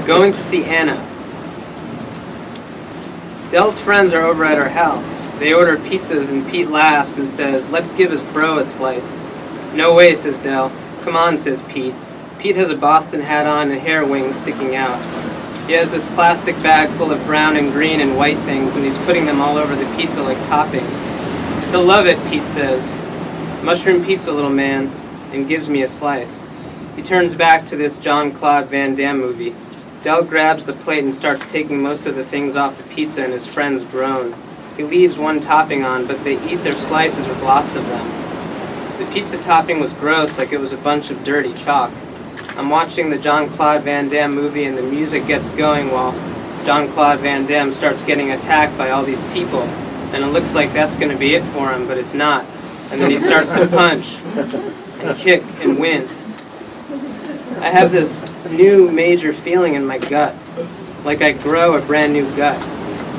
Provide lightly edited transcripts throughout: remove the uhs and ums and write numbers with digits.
Going to see Anna. Dell's friends are over at our house. They order pizzas and Pete laughs and says, "Let's give his bro a slice." "No way," says Dell. "Come on," says Pete. Pete has a Boston hat on and hair wings sticking out. He has this plastic bag full of brown and green and white things, and he's putting them all over the pizza like toppings. "He'll love it," Pete says. "Mushroom pizza, little man," and gives me a slice. He turns back to this Jean-Claude Van Damme movie. Dell grabs the plate and starts taking most of the things off the pizza, and his friends groan. He leaves one topping on, but they eat their slices with lots of them. The pizza topping was gross, like it was a bunch of dirty chalk. I'm watching the Jean-Claude Van Damme movie, and the music gets going while Jean-Claude Van Damme starts getting attacked by all these people. And it looks like that's going to be it for him, but it's not. And then he starts to punch and kick and win. I have this new major feeling in my gut, like I grow a brand new gut.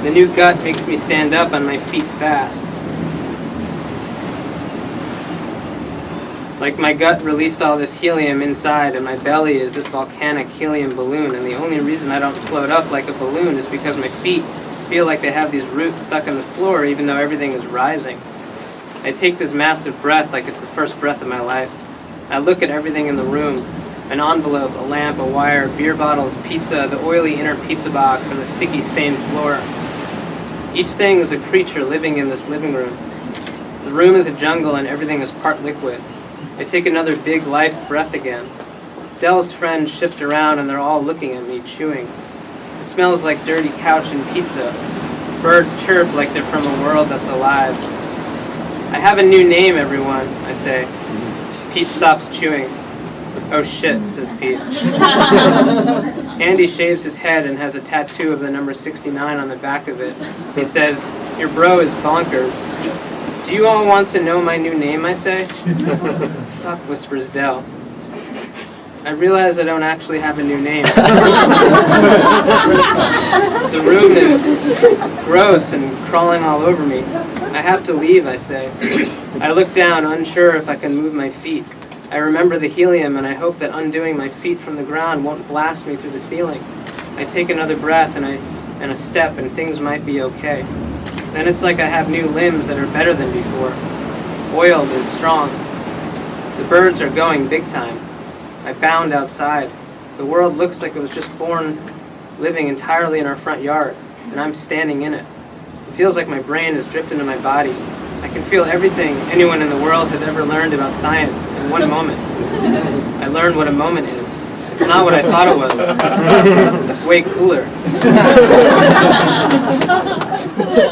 The new gut makes me stand up on my feet fast. Like my gut released all this helium inside, and my belly is this volcanic helium balloon, and the only reason I don't float up like a balloon is because my feet feel like they have these roots stuck in the floor even though everything is rising. I take this massive breath like it's the first breath of my life. I look at everything in the room. An envelope, a lamp, a wire, beer bottles, pizza, the oily inner pizza box, and the sticky stained floor. Each thing is a creature living in this living room. The room is a jungle and everything is part liquid. I take another big life breath again. Dell's friends shift around and they're all looking at me, chewing. It smells like dirty couch and pizza. Birds chirp like they're from a world that's alive. "I have a new name, everyone," I say. Pete stops chewing. "Oh shit," says Pete. Andy shaves his head and has a tattoo of the number 69 on the back of it. He says, "Your bro is bonkers." "Do you all want to know my new name?" I say. "Fuck," whispers Dell. I realize I don't actually have a new name. The room is gross and crawling all over me. "I have to leave," I say. I look down, unsure if I can move my feet. I remember the helium, and I hope that undoing my feet from the ground won't blast me through the ceiling. I take another breath and a step, and things might be okay. Then it's like I have new limbs that are better than before, oiled and strong. The birds are going big time. I bound outside. The world looks like it was just born living entirely in our front yard, and I'm standing in it. It feels like my brain has dripped into my body. I can feel everything anyone in the world has ever learned about science in one moment. I learned what a moment is. It's not what I thought it was. It's way cooler.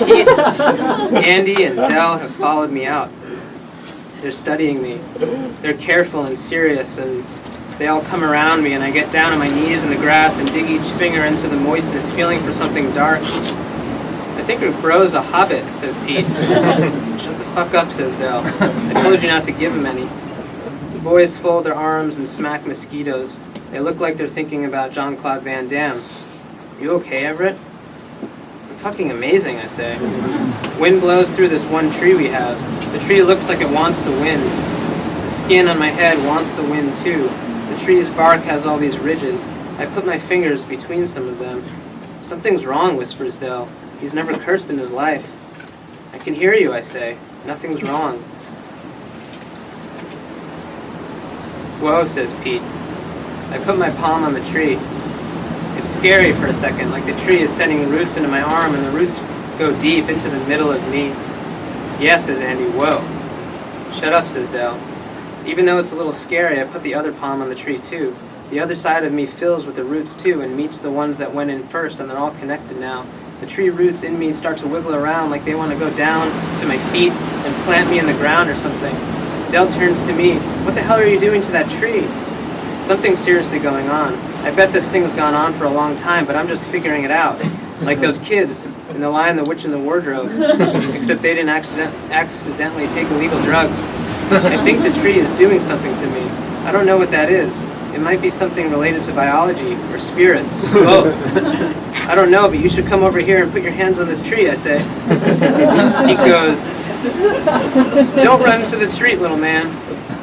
Pete, Andy, and Dell have followed me out. They're studying me. They're careful and serious, and they all come around me, and I get down on my knees in the grass and dig each finger into the moistness, feeling for something dark. "I think your bro's a hobbit," says Pete. "Shut the fuck up," says Dell. "I told you not to give him any." The boys fold their arms and smack mosquitoes. They look like they're thinking about Jean-Claude Van Damme. "You okay, Everett?" "I'm fucking amazing," I say. Wind blows through this one tree we have. The tree looks like it wants the wind. The skin on my head wants the wind too. The tree's bark has all these ridges. I put my fingers between some of them. "Something's wrong," whispers Dell. "He's never cursed in his life." "I can hear you," I say. "Nothing's wrong." "Whoa," says Pete. I put my palm on the tree. It's scary for a second, like the tree is sending roots into my arm and the roots go deep into the middle of me. "Yes," says Andy. "Whoa." "Shut up," says Dell. Even though it's a little scary, I put the other palm on the tree too. The other side of me fills with the roots too and meets the ones that went in first, and they're all connected now. The tree roots in me start to wiggle around like they want to go down to my feet and plant me in the ground or something. Dell turns to me. "What the hell are you doing to that tree?" Something's seriously going on. I bet this thing's gone on for a long time, but I'm just figuring it out. Like those kids in The Lion, the Witch, and the Wardrobe. Except they didn't accidentally take illegal drugs. I think the tree is doing something to me. I don't know what that is. It might be something related to biology or spirits. Both. I don't know, but you should come over here and put your hands on this tree, I say. He goes, "Don't run into the street, little man."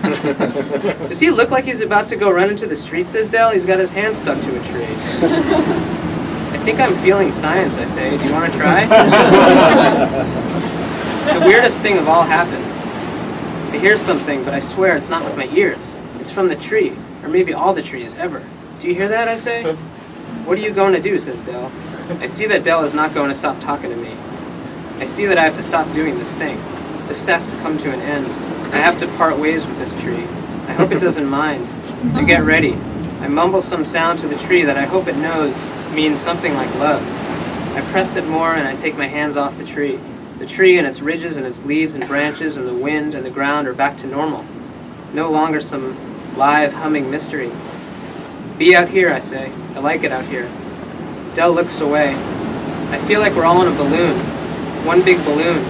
Does he look like he's about to go run into the street, says Dell? He's got his hand stuck to a tree. I think I'm feeling science, I say. Do you want to try? The weirdest thing of all happens. I hear something, but I swear it's not with my ears. It's from the tree, or maybe all the trees, ever. Do you hear that, I say? What are you going to do, says Dell. I see that Dell is not going to stop talking to me. I see that I have to stop doing this thing. This has to come to an end. I have to part ways with this tree. I hope it doesn't mind. I get ready. I mumble some sound to the tree that I hope it knows means something like love. I press it more and I take my hands off the tree. The tree and its ridges and its leaves and branches and the wind and the ground are back to normal. No longer some live, humming mystery. Be out here, I say. I like it out here. Dell looks away. I feel like we're all in a balloon. One big balloon.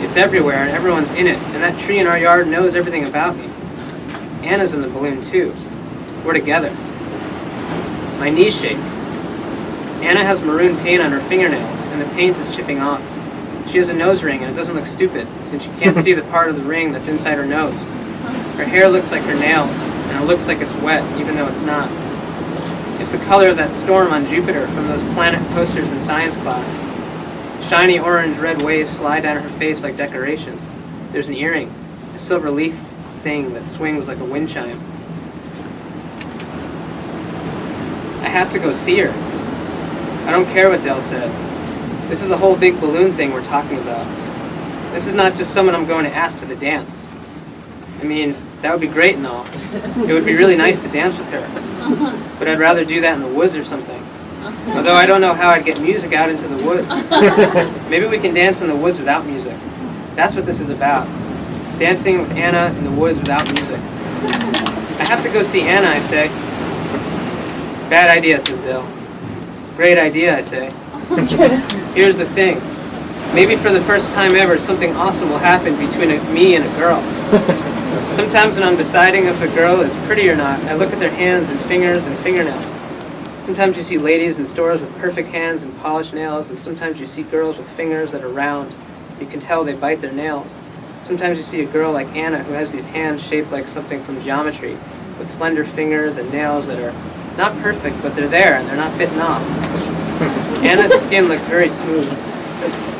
It's everywhere and everyone's in it, and that tree in our yard knows everything about me. Anna's in the balloon too. We're together. My knees shake. Anna has maroon paint on her fingernails, and the paint is chipping off. She has a nose ring, and it doesn't look stupid, since you can't see the part of the ring that's inside her nose. Her hair looks like her nails, and it looks like it's wet, even though it's not. It's the color of that storm on Jupiter from those planet posters in science class. Shiny orange-red waves slide down her face like decorations. There's an earring, a silver leaf thing that swings like a wind chime. I have to go see her. I don't care what Dell said. This is the whole big balloon thing we're talking about. This is not just someone I'm going to ask to the dance. I mean, that would be great and all. It would be really nice to dance with her. But I'd rather do that in the woods or something. Although I don't know how I'd get music out into the woods. Maybe we can dance in the woods without music. That's what this is about. Dancing with Anna in the woods without music. I have to go see Anna, I say. Bad idea, says Dill. Great idea, I say. Here's the thing. Maybe for the first time ever, something awesome will happen between me and a girl. Sometimes when I'm deciding if a girl is pretty or not, I look at their hands and fingers and fingernails. Sometimes you see ladies in stores with perfect hands and polished nails, and sometimes you see girls with fingers that are round. You can tell they bite their nails. Sometimes you see a girl like Anna who has these hands shaped like something from geometry, with slender fingers and nails that are not perfect, but they're there and they're not bitten off. Anna's skin looks very smooth.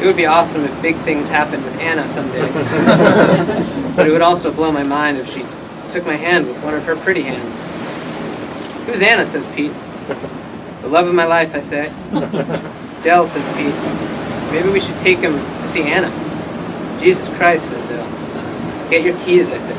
It would be awesome if big things happened with Anna someday. But it would also blow my mind if she took my hand with one of her pretty hands. Who's Anna, says Pete. The love of my life, I say. Dell, says Pete. Maybe we should take him to see Anna. Jesus Christ, says Dell. Get your keys, I say.